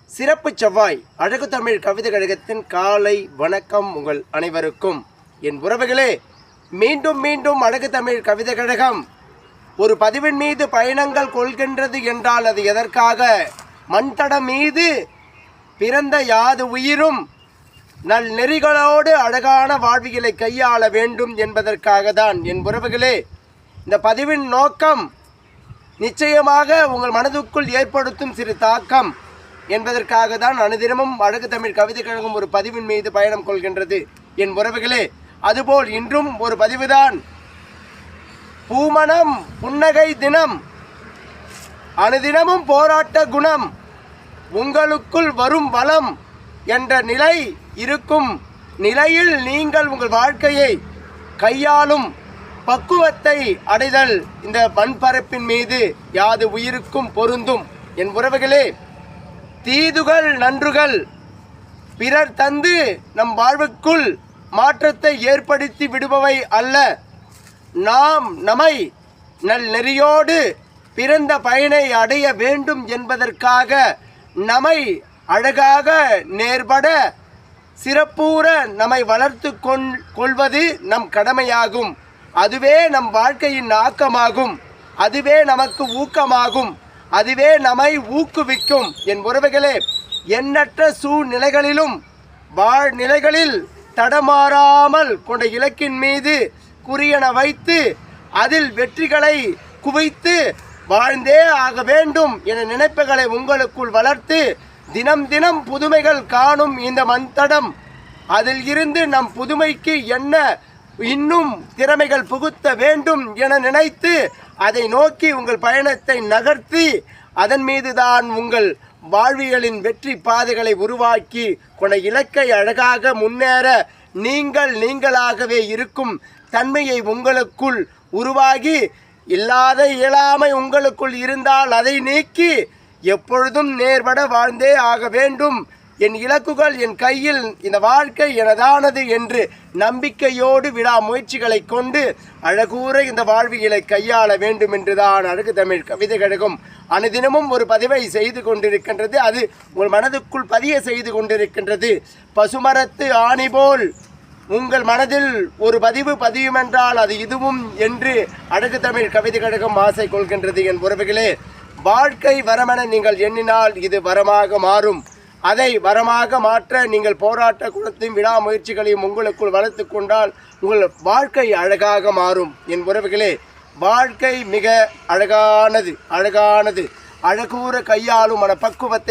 சிறப்பு செவ்வாய் அழகு தமிழ் கவிதை கழகத்தின் காலை வணக்கம் உங்கள் அனைவருக்கும். என் உறவுகளே, மீண்டும் மீண்டும் அழகு தமிழ் கவிதை கழகம் ஒரு பதிவின் மீது பயணங்கள் கொள்கின்றது என்றால் அது எதற்காக? மண்தடம் மீது பிறந்த யாது உயிரும் நல் நெறிகளோடு அழகான வாழ்வியலை கையாள வேண்டும் என்பதற்காக தான். என் உறவுகளே, இந்த பதிவின் நோக்கம் நிச்சயமாக உங்கள் மனதுக்குள் ஏற்படுத்தும் சிறு தாக்கம் என்பதற்காக தான் அனுதினமும் அழகு தமிழ் கவிதை கழகம் ஒரு பதிவின் மீது பயணம் கொள்கின்றது. என் உறவுகளே, அதுபோல் இன்றும் ஒரு பதிவுதான். பூமணம் புன்னகை தினம், அனுதினமும் போராட்ட குணம், உங்களுக்குள் வரும் வளம் என்ற நிலை இருக்கும் நிலையில் நீங்கள் உங்கள் வாழ்க்கையை கையாளும் பக்குவத்தை அடைதல் இந்த மண்பரப்பின் மீது யாது உயிருக்கும் பொருந்தும். என் உறவுகளே, தீதுகள் நன்றுகள் பிறர் தந்து நம் வாழ்வுக்குள் மாற்றத்தை ஏற்படுத்தி விடுபவை அல்ல. நாம் நம்மை நல் நெறியோடு பிறந்த பயனை அடைய வேண்டும் என்பதற்காக நம்மை அழகாக நேர்பட சிறப்பூற நம்மை வளர்த்து கொள்வது நம் கடமையாகும். அதுவே நம் வாழ்க்கையின் ஆக்கமாகும். அதுவே நமக்கு ஊக்கமாகும். அதுவே நம்மை ஊக்குவிக்கும். என் உறவுகளே, எண்ணற்ற சூழ்நிலைகளிலும் வாழ்நிலைகளில் தடமாறாமல் கொண்ட இலக்கின் மீது குறியென வைத்து அதில் வெற்றிகளை குவித்து வாழ்ந்தே ஆக வேண்டும் என நினைப்புகளை உங்களுக்குள் வளர்த்து தினம் தினம் புதுமைகள் காணும் இந்த மண்தடம், அதில் இருந்து நம் புதுமைக்கு என்ன இன்னும் திறமைகள் புகுத்த வேண்டும் என நினைத்து அதை நோக்கி உங்கள் பயணத்தை நகர்த்தி அதன் மீதுதான் உங்கள் வாழ்வியலின் வெற்றி பாதைகளை உருவாக்கி கொண்ட இலக்கை அழகாக முன்னேற நீங்களாகவே இருக்கும் தன்மையை உங்களுக்குள் உருவாகி இல்லாத இயலாமை உங்களுக்குள் இருந்தால் அதை நீக்கி எப்பொழுதும் நேர்பட வாழ்ந்தே ஆக வேண்டும். என் இலக்குகள் என் கையில், இந்த வாழ்க்கை எனதானது என்று நம்பிக்கையோடு விடாமுயற்சிகளை கொண்டு அழகூற இந்த வாழ்வியலை கையாள வேண்டும் என்றுதான் அழகு தமிழ் கவிதை கழகம் அனுதினமும் ஒரு பதிவை செய்து கொண்டிருக்கின்றது. அது உங்கள் மனதுக்குள் பதிய செய்து கொண்டிருக்கின்றது. பசுமரத்து ஆணி போல் உங்கள் மனதில் ஒரு பதிவு பதியுமென்றால் அது இதுவும் என்று அழகு தமிழ் கவிதை கழகம் ஆசை கொள்கின்றது. என் உறவுகளே, வாழ்க்கை வரமென நீங்கள் எண்ணினால் இது வரமாக மாறும். அதை வரமாக மாற்ற நீங்கள் போராட்ட குணத்தையும் விடாமுயற்சிகளையும் உங்களுக்குள் வளர்த்து கொண்டால் உங்கள் வாழ்க்கை அழகாக மாறும். என் உறவுகளே, வாழ்க்கை மிக அழகானது. அழகூற கையாளும் மன பக்குவத்தை